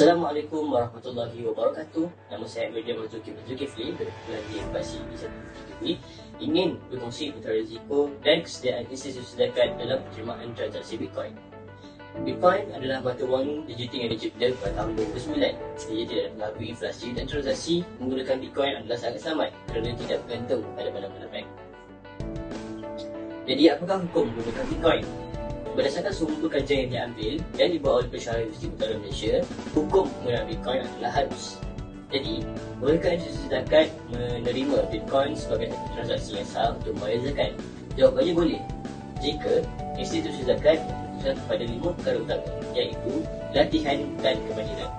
Assalamualaikum warahmatullahi wabarakatuh. Nama saya Mirdia Zulkifli dari Kuliah Invasi di Zulkifli ingin berkongsi tentang risiko dan kesediaan institusi zakat dalam penerimaan transaksi Bitcoin. Bitcoin adalah mata wang digital yang dicipta pada tahun 2009. Ia tidak melalui inflasi dan transaksi menggunakan Bitcoin adalah sangat selamat kerana tidak bergantung pada mana-mana bank. Jadi apakah hukum menggunakan Bitcoin? Berdasarkan sumber kajian yang diambil dan dibawa oleh Pesara Universiti Utara Malaysia, hukum menggunakan Bitcoin adalah harus. Jadi, bolehkah institusi zakat menerima Bitcoin sebagai satu transaksi yang sah untuk membayar zakat? Jawapannya boleh, jika institusi zakat berfokus kepada 5 perkara utama, iaitu latihan dan kemahiran.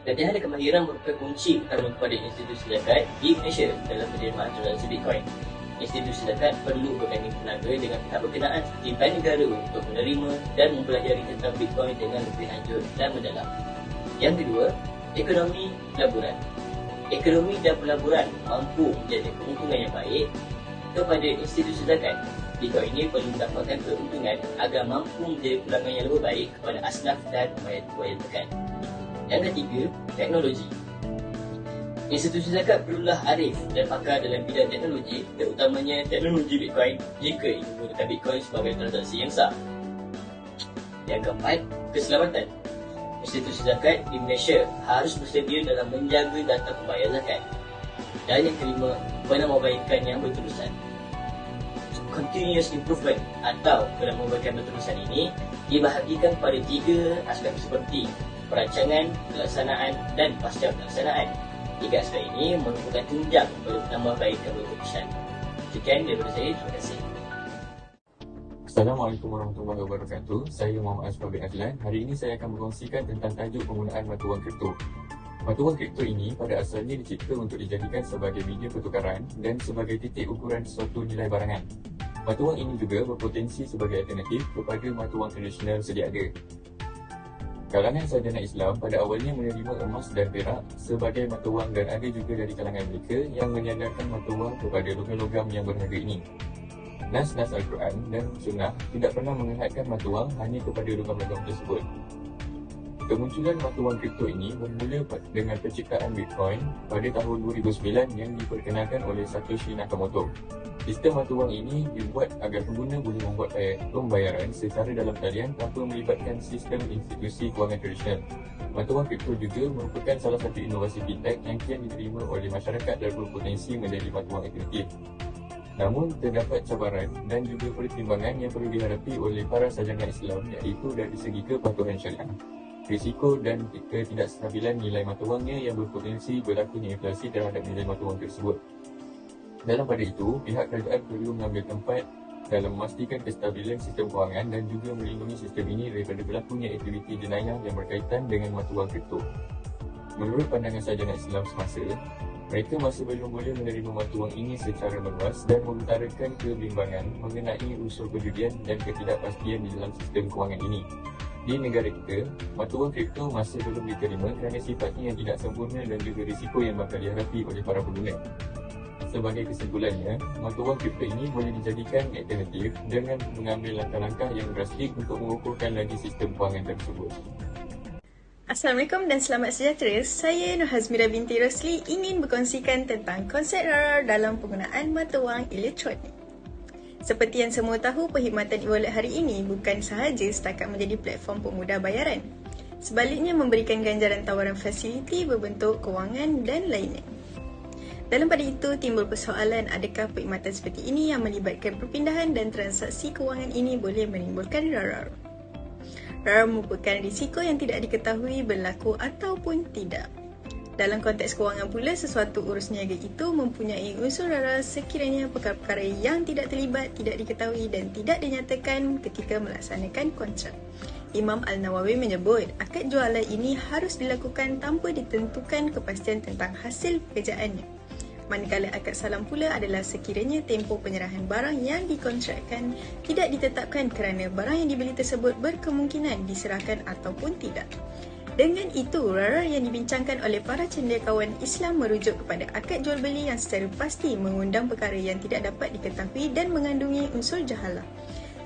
Latihan dan kemahiran merupakan kunci utama kepada institusi zakat di Malaysia dalam penerimaan transaksi Bitcoin. Institusi zakat perlu berganding tenaga dengan pihak berkenaan seperti bank negara untuk menerima dan mempelajari tentang Bitcoin dengan lebih lanjut dan mendalam. Yang kedua, ekonomi pelaburan. Ekonomi dan pelaburan mampu menjadi keuntungan yang baik kepada institusi zakat. Bitcoin ini perlu mendapatkan keuntungan agar mampu menjadi pulangan yang lebih baik kepada asnaf dan pembayar zakat. Yang ketiga, teknologi. Institusi zakat perlulah arif dan pakar dalam bidang teknologi, terutamanya teknologi Bitcoin jika ingin menggunakan Bitcoin sebagai transaksi yang sah. Yang keempat, keselamatan. Institusi zakat di Malaysia harus bersedia dalam menjaga data pembayar zakat. Dan yang kelima, penambahbaikan yang berterusan. Continuous improvement atau penambahbaikan berterusan ini dibahagikan pada 3 aspek seperti perancangan, pelaksanaan dan pasca pelaksanaan. 3 aspek ini merupakan tunjang pada penambahbaikan berterusan. Sekian daripada saya, terima kasih. Assalamualaikum warahmatullahi wabarakatuh. Saya Muhammad Asfar bin Adlan. Hari ini saya akan berkongsikan tentang tajuk penggunaan mata wang kripto. Mata wang kripto ini pada asalnya dicipta untuk dijadikan sebagai media pertukaran dan sebagai titik ukuran suatu nilai barangan. Mata wang ini juga berpotensi sebagai alternatif kepada mata wang tradisional sedia ada. Kalangan sarjana Islam pada awalnya menerima emas dan perak sebagai mata wang dan ada juga dari kalangan mereka yang menyandarkan mata wang kepada logam-logam yang berharga ini. Nas-nas Al-Quran dan Sunnah tidak pernah menghadkan mata wang hanya kepada logam-logam tersebut. Kemunculan mata wang kripto ini bermula dengan penciptaan Bitcoin pada tahun 2009 yang diperkenalkan oleh Satoshi Nakamoto. Sistem mata wang ini dibuat agar pengguna boleh membuat pembayaran secara dalam talian tanpa melibatkan sistem institusi kewangan tradisional. Mata wang kripto juga merupakan salah satu inovasi fintech yang kian diterima oleh masyarakat dan berpotensi menjadi mata wang alternatif. Namun, terdapat cabaran dan juga pertimbangan yang perlu dihadapi oleh para sarjana Islam iaitu dari segi kepatuhan syariah, risiko dan ketidakstabilan nilai mata wangnya yang berpotensi berlakunya inflasi terhadap nilai mata wang tersebut. Dalam pada itu, pihak kerajaan perlu mengambil tempat dalam memastikan kestabilan sistem kewangan dan juga melindungi sistem ini daripada berlakunya aktiviti jenayah yang berkaitan dengan mata wang kripto. Menurut pandangan sarjana Islam semasa, mereka masih belum boleh menerima mata wang ini secara meluas dan mengutarakan kebimbangan mengenai unsur perjudian dan ketidakpastian di dalam sistem kewangan ini. Di negara kita, mata wang kripto masih belum diterima kerana sifatnya yang tidak sempurna dan juga risiko yang bakal dihadapi oleh para pengguna. Sebagai kesimpulannya, mata wang kripto ini boleh dijadikan alternatif dengan mengambil langkah-langkah yang drastik untuk mengukuhkan lagi sistem kewangan tersebut. Assalamualaikum dan selamat sejahtera. Saya Nur Hazmira binti Rosli ingin berkongsikan tentang konsep RAR dalam penggunaan mata wang elektronik. Seperti yang semua tahu, perkhidmatan e-wallet hari ini bukan sahaja setakat menjadi platform pemudah bayaran. Sebaliknya memberikan ganjaran tawaran fasiliti berbentuk kewangan dan lainnya. Dalam pada itu, timbul persoalan adakah perkhidmatan seperti ini yang melibatkan perpindahan dan transaksi kewangan ini boleh menimbulkan RAR. RAR merupakan risiko yang tidak diketahui berlaku ataupun tidak. Dalam konteks kewangan pula, sesuatu urus niaga itu mempunyai unsur RAR sekiranya perkara-perkara yang tidak terlibat, tidak diketahui dan tidak dinyatakan ketika melaksanakan kontrak. Imam Al-Nawawi menyebut, akad jualan ini harus dilakukan tanpa ditentukan kepastian tentang hasil pekerjaannya. Manakala akad salam pula adalah sekiranya tempoh penyerahan barang yang dikontrakkan tidak ditetapkan kerana barang yang dibeli tersebut berkemungkinan diserahkan ataupun tidak. Dengan itu, RAR yang dibincangkan oleh para cendekiawan Islam merujuk kepada akad jual beli yang secara pasti mengundang perkara yang tidak dapat diketahui dan mengandungi unsur jahalah.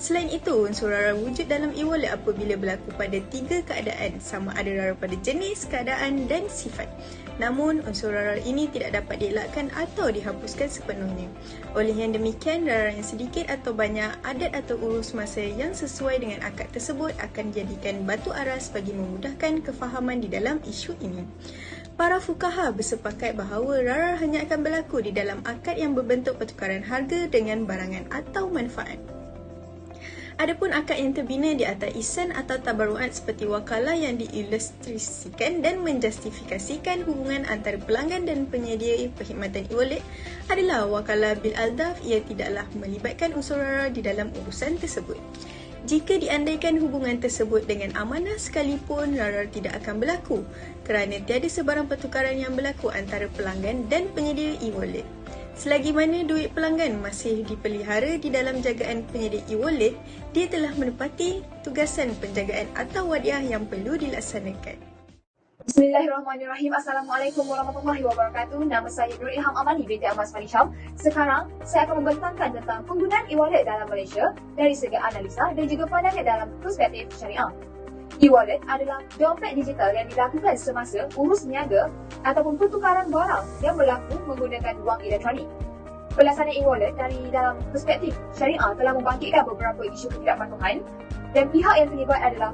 Selain itu, unsur RAR wujud dalam e-wallet apabila berlaku pada 3 keadaan, sama ada RAR pada jenis, keadaan dan sifat. Namun, unsur RAR ini tidak dapat dielakkan atau dihapuskan sepenuhnya. Oleh yang demikian, RAR yang sedikit atau banyak, adat atau urus masa yang sesuai dengan akad tersebut akan dijadikan batu aras bagi memudahkan kefahaman di dalam isu ini. Para fuqaha bersepakat bahawa RAR hanya akan berlaku di dalam akad yang berbentuk pertukaran harga dengan barangan atau manfaat. Adapun akad yang terbina di atas ihsan atau tabaruat seperti wakalah yang diilustrasikan dan menjustifikasikan hubungan antara pelanggan dan penyedia perkhidmatan e-wallet adalah wakalah bil aldaf, ia tidaklah melibatkan unsur RAR di dalam urusan tersebut. Jika diandaikan hubungan tersebut dengan amanah sekalipun, RAR tidak akan berlaku kerana tiada sebarang pertukaran yang berlaku antara pelanggan dan penyedia e-wallet. Selagi mana duit pelanggan masih dipelihara di dalam jagaan penyedia e-wallet, dia telah menepati tugasan penjagaan atau wadiah yang perlu dilaksanakan. Bismillahirrahmanirrahim. Assalamualaikum warahmatullahi wabarakatuh. Nama saya Nur Ilham Amani binti Ahmad Fanisham. Sekarang, saya akan membentangkan tentang penggunaan e-wallet dalam Malaysia dari segi analisa dan juga pandangan dalam perspektif syariah. E-wallet adalah dompet digital yang dilakukan semasa urus niaga ataupun pertukaran barang yang berlaku menggunakan wang elektronik. Pelaksanaan e-wallet dari dalam perspektif syariah telah membangkitkan beberapa isu ketidakpatuhan dan pihak yang terlibat adalah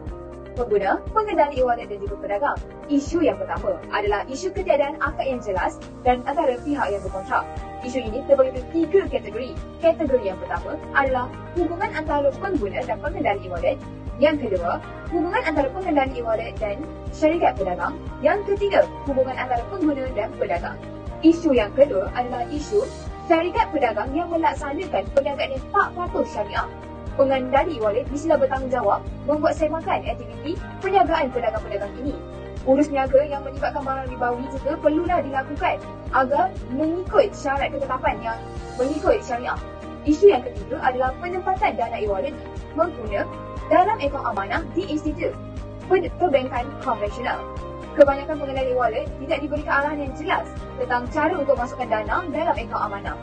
pengguna, pengendali e-wallet dan juga pedagang. Isu yang pertama adalah isu ketiadaan akad yang jelas dan antara pihak yang berkontrak. Isu ini terbagi dari 3 kategori. Kategori yang pertama adalah hubungan antara pengguna dan pengendali e-wallet. Yang kedua, hubungan antara pengendali e-wallet dan syarikat pedagang. Yang ketiga, hubungan antara pengguna dan pedagang. Isu yang kedua adalah isu syarikat pedagang yang melaksanakan perniagaan yang tak patuh syariah. Pengendali e-wallet mestilah bertanggungjawab membuat semakan aktiviti perniagaan pedagang-pedagang ini. Urus niaga yang melibatkan barang ribawi juga perlulah dilakukan agar mengikut syarat ketetapan yang mengikut syariah. Isu yang ketiga adalah penempatan dana e-wallet mengguna dalam akaun amanah di institut perbankan konvensional. Kebanyakan pengendali e-wallet tidak diberikan arahan yang jelas tentang cara untuk masukkan dana dalam akaun amanah.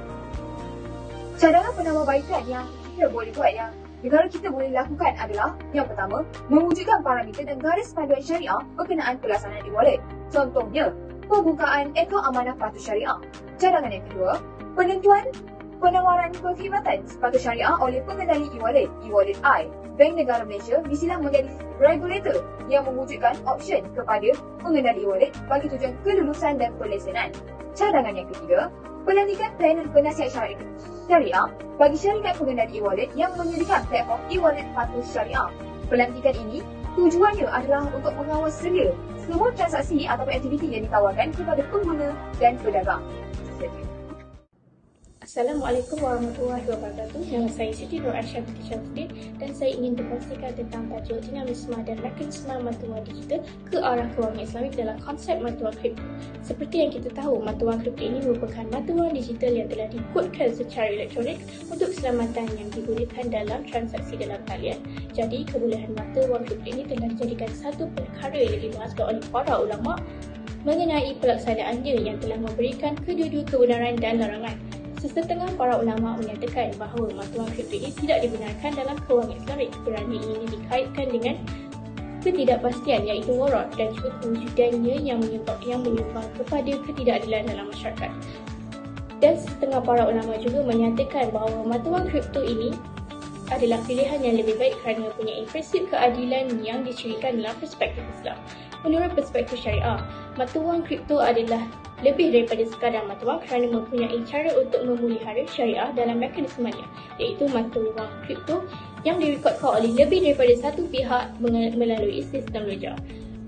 Cadangan penambahbaikan yang kita boleh buat, yang negara kita boleh lakukan adalah yang pertama, mewujudkan parameter dan garis panduan syariah berkenaan pelaksanaan e-wallet. Contohnya, pembukaan akaun amanah patuh syariah. Cadangan yang kedua, penentuan penawaran perkhidmatan sepatut syariah oleh pengendali e-wallet, e-wallet I. Bank Negara Malaysia mestilah menjadi regulator yang mewujudkan option kepada pengendali e-wallet bagi tujuan kelulusan dan pelesenan. Cadangan yang ketiga, pelantikan panel penasihat syariah bagi syarikat pengendali e-wallet yang menyediakan platform e-wallet patuh syariah. Pelantikan ini tujuannya adalah untuk mengawal sedia semua transaksi atau aktiviti yang ditawarkan kepada pengguna dan pedagang. Assalamualaikum warahmatullahi wabarakatuh. Nama saya Siti Nur Aisyah binti Syamsuddin dan saya ingin berkongsikan tentang tajuk dinamisme dan mekanisme mata wang digital ke arah kewangan Islamik dalam konsep mata wang kripto. Seperti yang kita tahu, mata wang kripto ini merupakan mata wang digital yang telah dikodkan secara elektronik untuk keselamatan yang digunakan dalam transaksi dalam talian. Jadi, kebolehan mata wang kripto ini telah dijadikan satu perkara yang dibahaskan oleh para ulama mengenai pelaksanaannya yang telah memberikan kedua-dua kebenaran dan larangan. Sesetengah para ulama menyatakan bahawa mata wang kripto ini tidak dibenarkan dalam kewangan Islamik kerana ini dikaitkan dengan ketidakpastian iaitu warak dan juga kewujudannya yang menyumbang kepada ketidakadilan dalam masyarakat. Dan setengah para ulama juga menyatakan bahawa mata wang kripto ini adalah pilihan yang lebih baik kerana mempunyai prinsip keadilan yang dicirikan dalam perspektif Islam. Menurut perspektif syariah, mata wang kripto adalah lebih daripada sekadar mata wang kerana mempunyai cara untuk memelihara syariah dalam mekanismenya, iaitu mata wang kripto yang direkodkan oleh lebih daripada satu pihak melalui sistem ledger.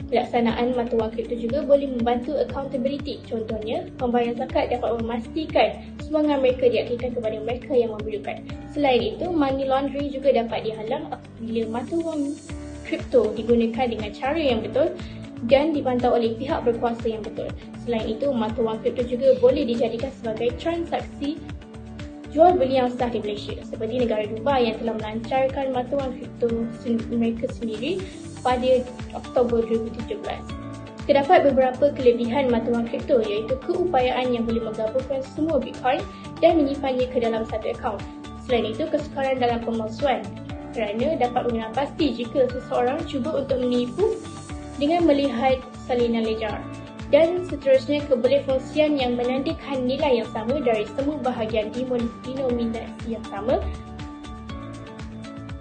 Pelaksanaan mata wang kripto juga boleh membantu accountability. Contohnya, pembayar zakat dapat memastikan sumbangan mereka diakhirkan kepada mereka yang memerlukan. Selain itu, money laundering juga dapat dihalang apabila mata wang kripto digunakan dengan cara yang betul dan dipantau oleh pihak berkuasa yang betul. Selain itu, mata wang kripto juga boleh dijadikan sebagai transaksi jual beli yang sah di Malaysia, seperti negara Dubai yang telah melancarkan mata wang kripto mereka sendiri pada Oktober 2017. Terdapat beberapa kelebihan mata wang kripto, iaitu keupayaan yang boleh menggabungkan semua Bitcoin dan menyimpannya ke dalam satu akaun. Selain itu, kesukaran dalam pemalsuan. kerana dapat mengenal pasti jika seseorang cuba untuk menipu dengan melihat salinan ledger. Dan seterusnya, kebolehfungsian yang menandakan nilai yang sama dari semua bahagian denominasi yang sama.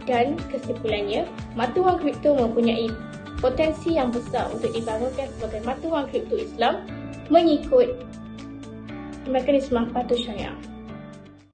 Dan kesimpulannya, mata wang kripto mempunyai potensi yang besar untuk dibangunkan sebagai mata wang kripto Islam mengikut mekanisme patuh syariah.